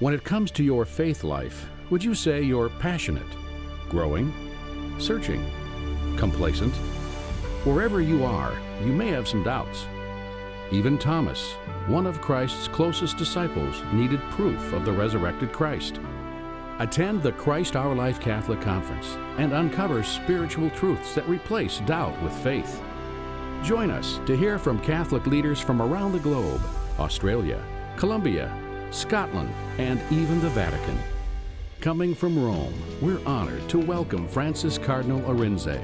When it comes to your faith life, would you say you're passionate, growing, searching, complacent? Wherever you are, you may have some doubts. Even Thomas, one of Christ's closest disciples, needed proof of the resurrected Christ. Attend the Christ Our Life Catholic Conference and uncover spiritual truths that replace doubt with faith. Join us to hear from Catholic leaders from around the globe, Australia, Colombia, Scotland, and even the Vatican. Coming from Rome, we're honored to welcome Francis Cardinal Arinze.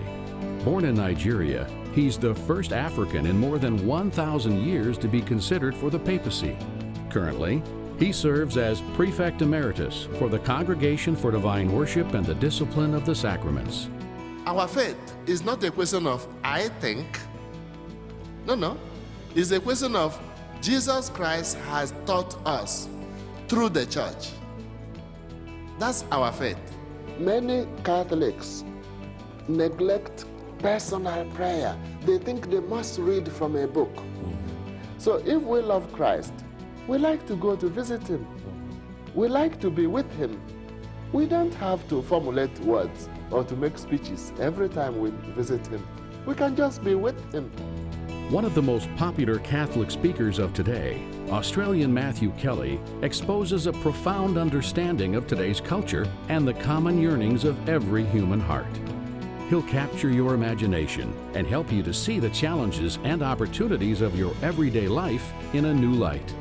Born in Nigeria, he's the first African in more than 1,000 years to be considered for the papacy. Currently, he serves as Prefect Emeritus for the Congregation for Divine Worship and the Discipline of the Sacraments. Our faith is not a question of I think. No. It's a question of Jesus Christ has taught us through the church. That's our faith. Many Catholics neglect personal prayer. They think they must read from a book. So if we love Christ, we like to go to visit him. We like to be with him. We don't have to formulate words or to make speeches every time we visit him. We can just be with him. One of the most popular Catholic speakers of today, Australian Matthew Kelly, exposes a profound understanding of today's culture and the common yearnings of every human heart. He'll capture your imagination and help you to see the challenges and opportunities of your everyday life in a new light.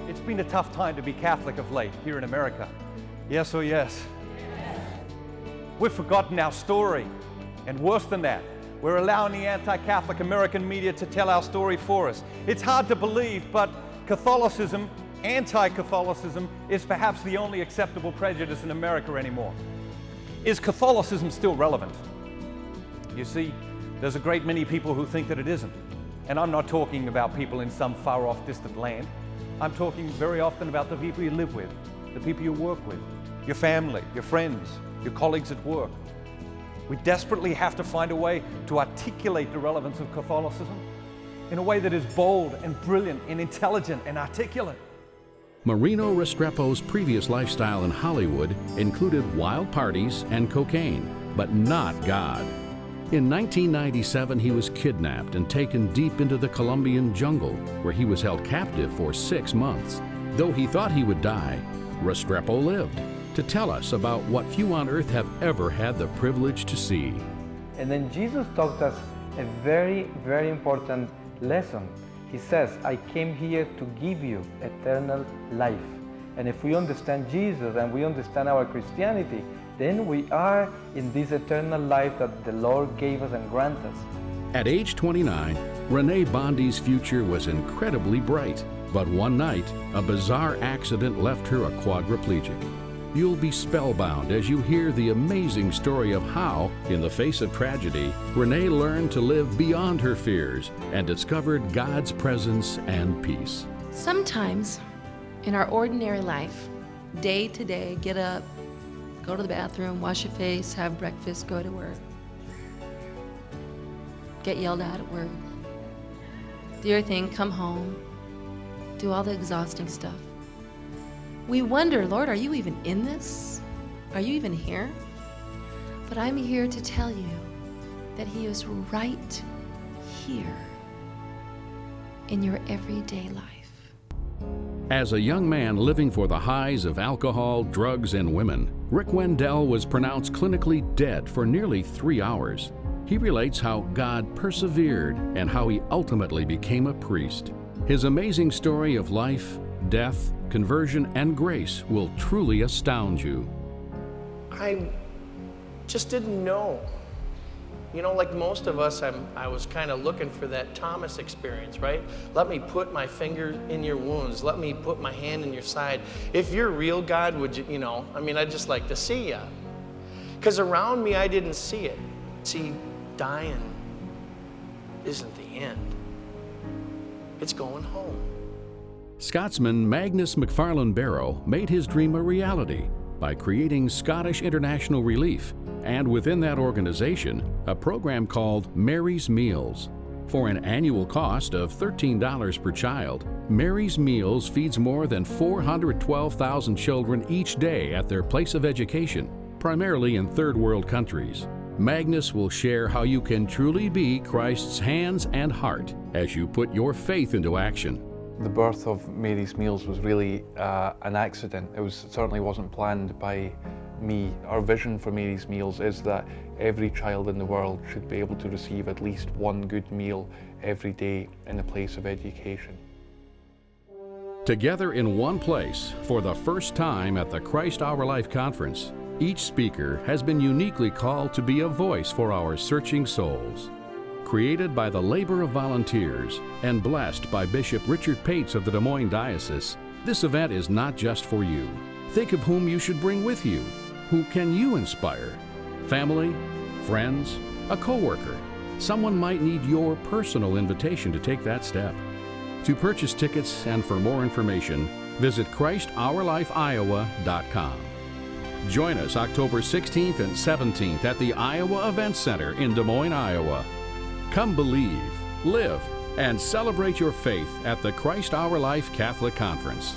It's been a tough time to be Catholic of late here in America. Yes or yes? We've forgotten our story. And worse than that, we're allowing the anti-Catholic American media to tell our story for us. It's hard to believe, but Catholicism, anti-Catholicism, is perhaps the only acceptable prejudice in America anymore. Is Catholicism still relevant? You see, there's a great many people who think that it isn't. And I'm not talking about people in some far-off distant land. I'm talking very often about the people you live with, the people you work with, your family, your friends, your colleagues at work. We desperately have to find a way to articulate the relevance of Catholicism in a way that is bold and brilliant and intelligent and articulate. Marino Restrepo's previous lifestyle in Hollywood included wild parties and cocaine, but not God. In 1997, he was kidnapped and taken deep into the Colombian jungle, where he was held captive for 6 months. Though he thought he would die, Restrepo lived to tell us about what few on earth have ever had the privilege to see. And then Jesus taught us a very, very important lesson. He says, I came here to give you eternal life. And if we understand Jesus and we understand our Christianity, then we are in this eternal life that the Lord gave us and granted us. At age 29, Renee Bondi's future was incredibly bright. But one night, a bizarre accident left her a quadriplegic. You'll be spellbound as you hear the amazing story of how, in the face of tragedy, Renee learned to live beyond her fears and discovered God's presence and peace. Sometimes, in our ordinary life, day to day, get up, go to the bathroom, wash your face, have breakfast, go to work, get yelled at work, do your thing, come home, do all the exhausting stuff. We wonder, Lord, are you even in this? Are you even here? But I'm here to tell you that He is right here in your everyday life. As a young man living for the highs of alcohol, drugs, and women, Rick Wendell was pronounced clinically dead for nearly 3 hours. He relates how God persevered and how he ultimately became a priest. His amazing story of life, death, conversion, and grace will truly astound you. I just didn't know. You know, like most of us, I was kind of looking for that Thomas experience, right? Let me put my finger in your wounds. Let me put my hand in your side. If you're real, God, would you, I'd just like to see you. Because around me, I didn't see it. See, dying isn't the end. It's going home. Scotsman Magnus MacFarlane-Barrow made his dream a reality by creating Scottish International Relief, and within that organization, a program called Mary's Meals. For an annual cost of $13 per child, Mary's Meals feeds more than 412,000 children each day at their place of education, primarily in third world countries. Magnus will share how you can truly be Christ's hands and heart as you put your faith into action. The birth of Mary's Meals was really an accident. It certainly wasn't planned by me. Our vision for Mary's Meals is that every child in the world should be able to receive at least one good meal every day in a place of education. Together in one place for the first time at the Christ Our Life Conference, each speaker has been uniquely called to be a voice for our searching souls. Created by the labor of volunteers and blessed by Bishop Richard Pates of the Des Moines Diocese, this event is not just for you. Think of whom you should bring with you. Who can you inspire? Family, friends, a coworker. Someone might need your personal invitation to take that step. To purchase tickets and for more information, visit ChristOurLifeIowa.com. Join us October 16th and 17th at the Iowa Event Center in Des Moines, Iowa. Come believe, live, and celebrate your faith at the Christ Our Life Catholic Conference.